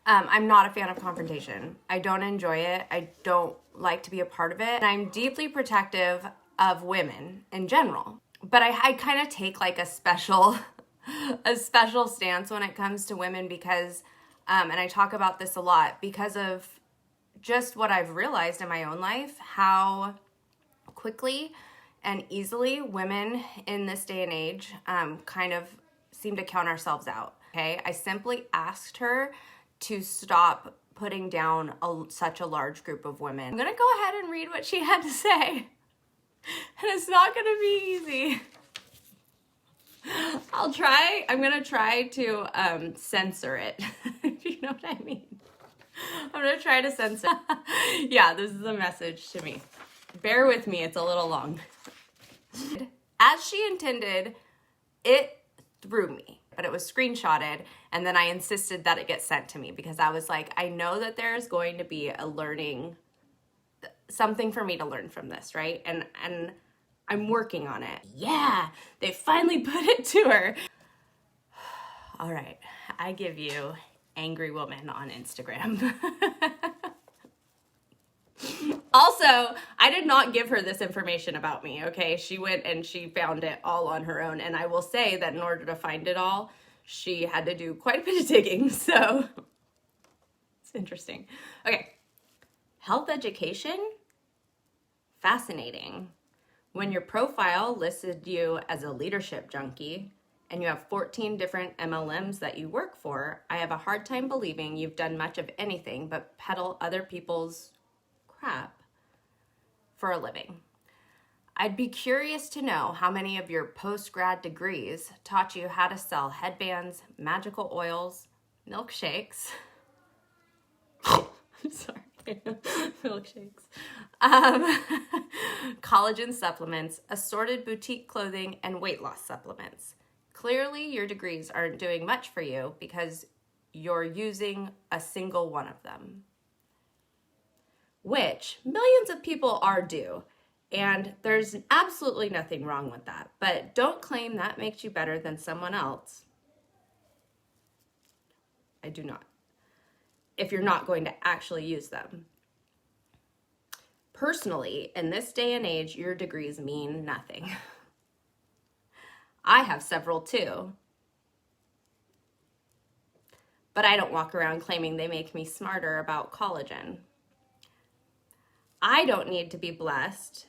I'm not a fan of confrontation. I don't enjoy it. I don't like to be a part of it. And I'm deeply protective of women in general. But I kind of take like a special stance when it comes to women because, and I talk about this a lot, because of just what I've realized in my own life, how quickly and easily women in this day and age kind of seem to count ourselves out. Okay, I simply asked her to stop putting down such a large group of women. I'm gonna go ahead and read what she had to say, and it's not gonna be easy. I'm gonna try to censor it, if you know what I mean. I'm gonna try to censor. Yeah, this is a message to me. Bear with me, it's a little long. As she intended, it threw me, but it was screenshotted, and then I insisted that it get sent to me because I was like, I know that there's going to be something for me to learn from this, right? And I'm working on it. Yeah, they finally put it to her. All right, I give you angry woman on Instagram. Also, I did not give her this information about me, okay? She went and she found it all on her own. And I will say that in order to find it all, she had to do quite a bit of digging. So it's interesting. Okay. Health education? Fascinating. When your profile listed you as a leadership junkie and you have 14 different MLMs that you work for, I have a hard time believing you've done much of anything but peddle other people's crap for a living. I'd be curious to know how many of your post-grad degrees taught you how to sell headbands, magical oils, milkshakes. I'm sorry. Milkshakes. Collagen supplements, assorted boutique clothing, and weight loss supplements. Clearly, your degrees aren't doing much for you because you're using a single one of them, which millions of people are due. And there's absolutely nothing wrong with that. But don't claim that makes you better than someone else. I do not. If you're not going to actually use them. Personally, in this day and age, your degrees mean nothing. I have several too. But I don't walk around claiming they make me smarter about collagen. I don't need to be blessed,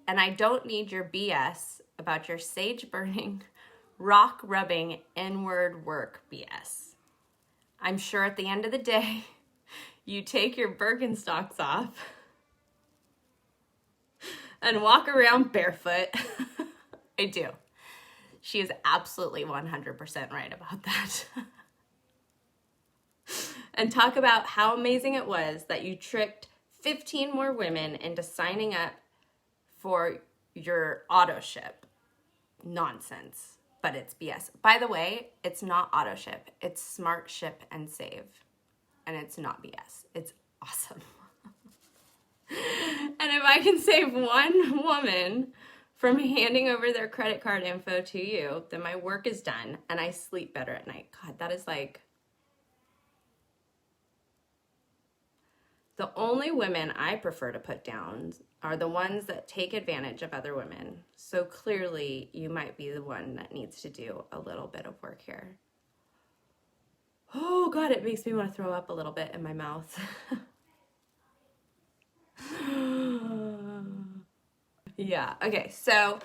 and I don't need your BS about your sage-burning, rock-rubbing, inward work BS. I'm sure at the end of the day, you take your Birkenstocks off and walk around barefoot. I do. She is absolutely 100% right about that. And talk about how amazing it was that you tricked 15 more women into signing up for your auto ship. Nonsense, but it's BS. By the way, it's not auto ship. It's smart ship and save. And it's not BS. It's awesome. And if I can save one woman from handing over their credit card info to you, then my work is done and I sleep better at night. God, that is like... The only women I prefer to put down are the ones that take advantage of other women. So clearly, you might be the one that needs to do a little bit of work here. Oh God, it makes me want to throw up a little bit in my mouth. Yeah, okay, so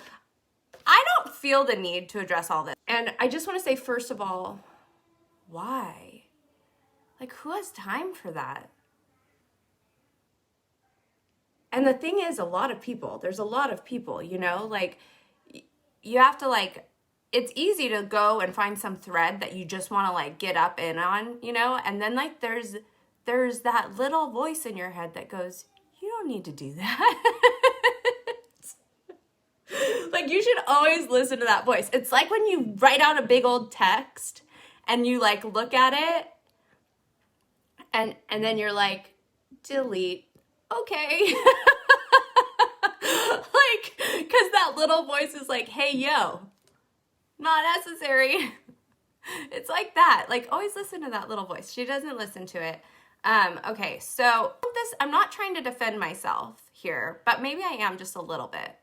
I don't feel the need to address all this. And I just want to say, first of all, why? Like, who has time for that? And the thing is, there's a lot of people, you know, like, you have to, like, it's easy to go and find some thread that you just want to, like, get up in on, you know, and then, like, there's that little voice in your head that goes, you don't need to do that. Like, you should always listen to that voice. It's like when you write out a big old text and you, like, look at it and then you're like, delete. Okay. Like, because that little voice is like, hey, yo, not necessary. It's like that. Like, always listen to that little voice. She doesn't listen to it. Okay, so I'm not trying to defend myself here, but maybe I am just a little bit.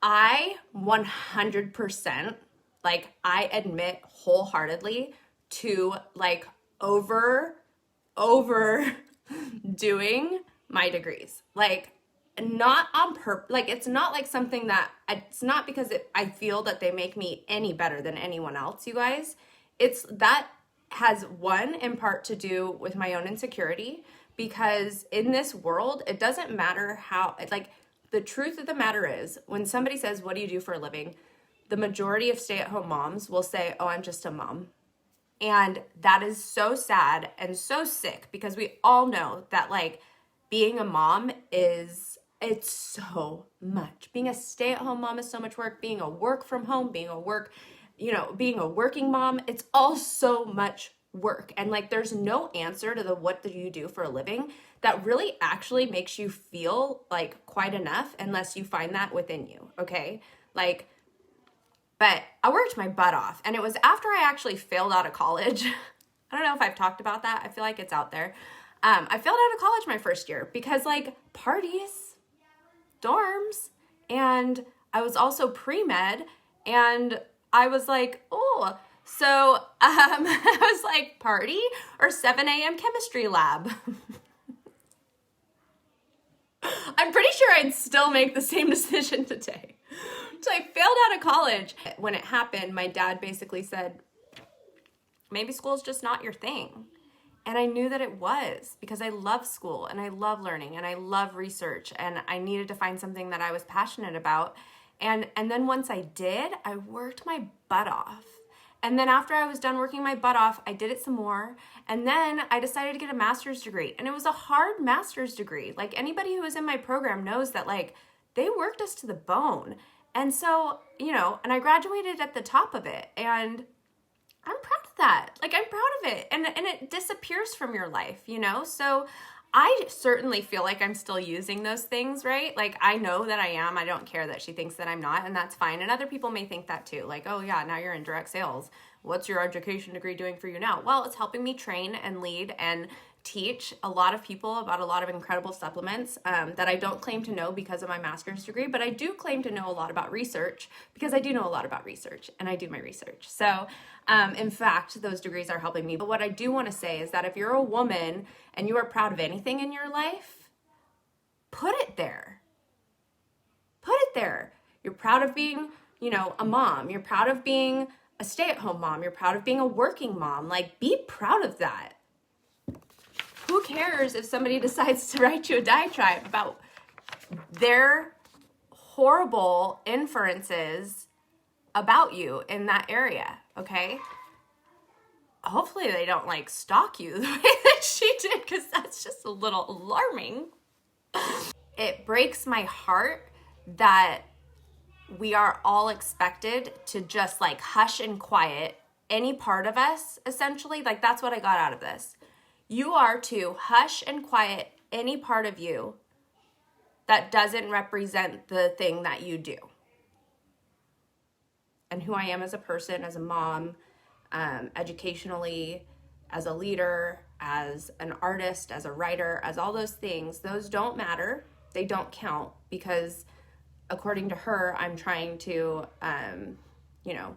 I 100%, like, I admit wholeheartedly to like doing my degrees. Like, not on purpose. Like, it's not like something that, it's not because I feel that they make me any better than anyone else, you guys. It's that has one in part to do with my own insecurity, because in this world, it doesn't matter how, like, the truth of the matter is, when somebody says, what do you do for a living? The majority of stay-at-home moms will say, oh, I'm just a mom. And that is so sad and so sick, because we all know that, like, being a mom it's so much. Being a stay-at-home mom is so much work. Being a work from home, being a working mom, it's all so much work. And like, there's no answer to the what do you do for a living that really actually makes you feel like quite enough, unless you find that within you, okay? Like, but I worked my butt off, and it was after I actually failed out of college. I don't know if I've talked about that. I feel like it's out there. I failed out of college my first year because, like, parties, dorms, and I was also pre-med, and I was like, oh, so I was like, party or 7 a.m. chemistry lab? I'm pretty sure I'd still make the same decision today. So I failed out of college. When it happened, my dad basically said, maybe school's just not your thing. And I knew that it was, because I love school and I love learning and I love research, and I needed to find something that I was passionate about. And then once I did, I worked my butt off. And then after I was done working my butt off, I did it some more. And then I decided to get a master's degree. And it was a hard master's degree. Like, anybody who was in my program knows that, like, they worked us to the bone. And so, you know, and I graduated at the top of it. And I'm proud of that. Like, I'm proud of it. And it disappears from your life, you know? So I certainly feel like I'm still using those things, right? Like, I know that I am. I don't care that she thinks that I'm not, and that's fine. And other people may think that too. Like, oh yeah, now you're in direct sales. What's your education degree doing for you now? Well, it's helping me train and lead and teach a lot of people about a lot of incredible supplements that I don't claim to know because of my master's degree, but I do claim to know a lot about research, because I do know a lot about research and I do my research. So in fact, those degrees are helping me. But what I do want to say is that if you're a woman and you are proud of anything in your life, put it there. Put it there. You're proud of being, you know, a mom. You're proud of being a stay-at-home mom. You're proud of being a working mom. Like, be proud of that. Who cares if somebody decides to write you a diatribe about their horrible inferences about you in that area, okay? Hopefully they don't, like, stalk you the way that she did, because that's just a little alarming. It breaks my heart that we are all expected to just, like, hush and quiet any part of us, essentially. Like, that's what I got out of this. You are to hush and quiet any part of you that doesn't represent the thing that you do. And who I am as a person, as a mom, educationally, as a leader, as an artist, as a writer, as all those things, those don't matter. They don't count, because according to her, I'm trying to, you know,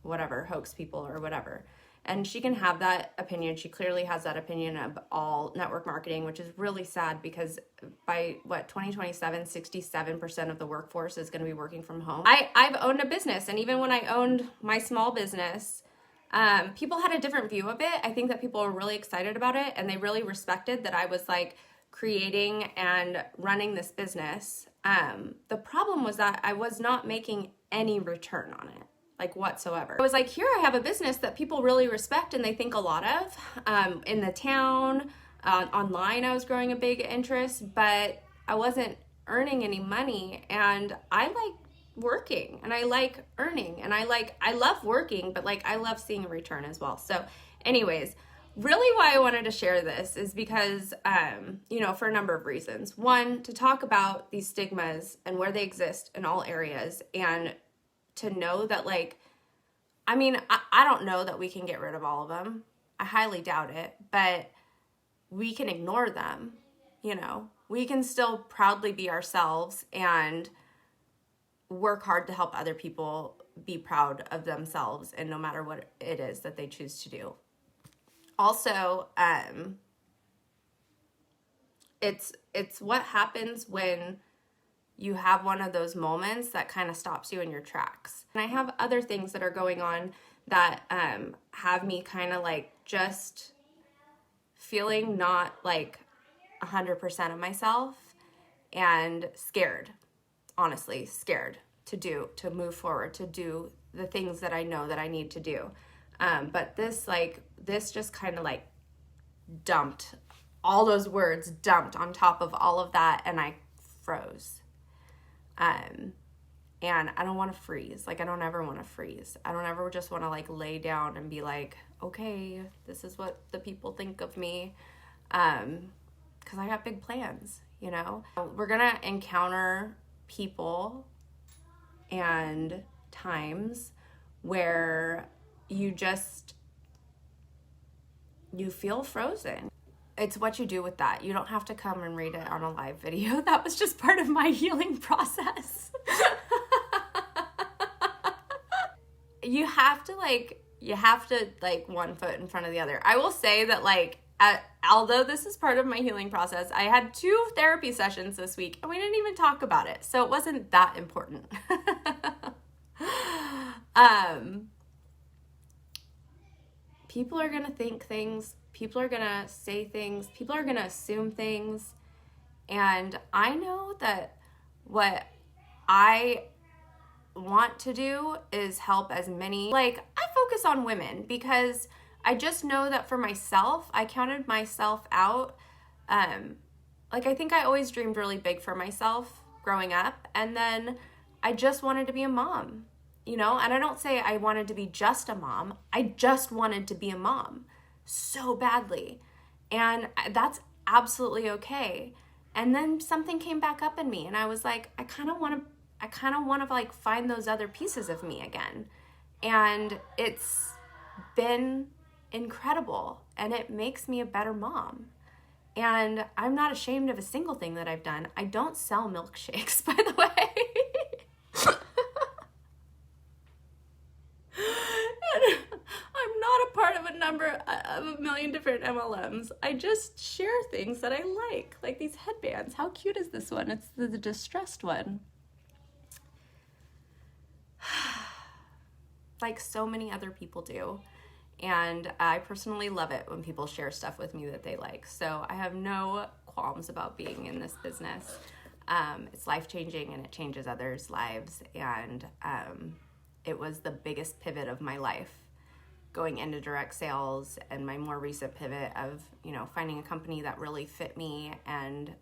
whatever, hoax people or whatever. And she can have that opinion. She clearly has that opinion of all network marketing, which is really sad, because by 2027, 67% of the workforce is going to be working from home. I've owned a business, and even when I owned my small business, people had a different view of it. I think that people were really excited about it, and they really respected that I was, like, creating and running this business. The problem was that I was not making any return on it, like, whatsoever. I was like, here I have a business that people really respect and they think a lot of. In the town, online, I was growing a big interest, but I wasn't earning any money. And I like working, and I like earning, and I love working, but, like, I love seeing a return as well. So anyways, really why I wanted to share this is because, you know, for a number of reasons. One, to talk about these stigmas and where they exist in all areas, and to know that, like, I mean, I don't know that we can get rid of all of them. I highly doubt it, but we can ignore them, you know. We can still proudly be ourselves and work hard to help other people be proud of themselves, and no matter what it is that they choose to do. Also, it's what happens when you have one of those moments that kind of stops you in your tracks. And I have other things that are going on that have me kind of like just feeling not like 100% of myself and scared, honestly, scared to move forward, to do the things that I know that I need to do. But this just kind of like dumped, all those words dumped on top of all of that, and I froze. And I don't want to freeze. Like, I don't ever want to freeze. I don't ever just want to like lay down and be like, okay, this is what the people think of me. Because I got big plans, you know? We're going to encounter people and times where you feel frozen. It's what you do with that. You don't have to come and read it on a live video. That was just part of my healing process. You have to one foot in front of the other. I will say that although this is part of my healing process, I had 2 therapy sessions this week and we didn't even talk about it. So it wasn't that important. People are going to think things. People are going to say things. People are going to assume things. And I know that what I want to do is help as many. I focus on women because I just know that for myself, I counted myself out. I think I always dreamed really big for myself growing up. And then I just wanted to be a mom, you know? And I don't say I wanted to be just a mom. I just wanted to be a mom so badly. And that's absolutely okay. And then something came back up in me and I was like, I kind of want to find those other pieces of me again. And it's been incredible and it makes me a better mom. And I'm not ashamed of a single thing that I've done. I don't sell milkshakes, by the way. I'm not a part of a million different MLMs. I just share things that I like these headbands. How cute is this one? It's the distressed one. Like so many other people do. And I personally love it when people share stuff with me that they like. So I have no qualms about being in this business. It's life-changing and it changes others' lives. And it was the biggest pivot of my life, going into direct sales, and my more recent pivot of, finding a company that really fit me and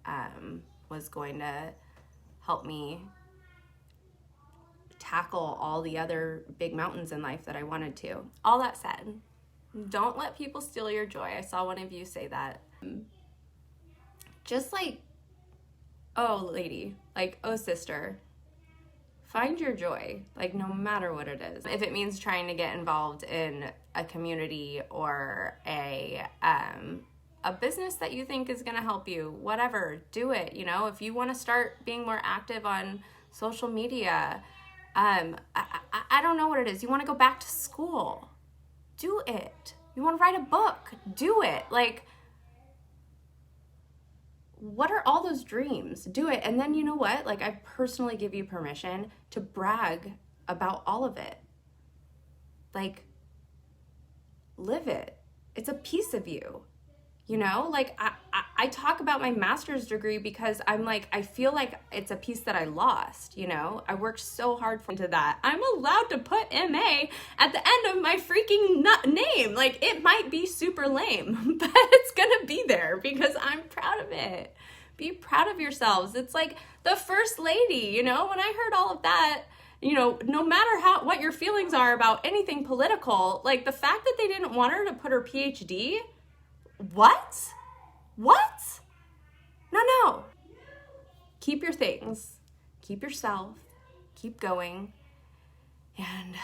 was going to help me tackle all the other big mountains in life that I wanted to. All that said, don't let people steal your joy. I saw one of you say that. Just oh lady, oh sister, find your joy, no matter what it is. If it means trying to get involved in a community or a business that you think is gonna help you, whatever, do it. If you wanna start being more active on social media, I don't know what it is. You want to go back to school, do it. You want to write a book, do it. What are all those dreams? Do it. And then you know what? I personally give you permission to brag about all of it. Live it. It's a piece of you. I talk about my master's degree because I feel like it's a piece that I lost, I worked so hard into that. I'm allowed to put MA at the end of my freaking name. It might be super lame, but it's gonna be there because I'm proud of it. Be proud of yourselves. It's the first lady, when I heard all of that, no matter what your feelings are about anything political, the fact that they didn't want her to put her PhD, What? No. Keep your things. Keep yourself. Keep going. And,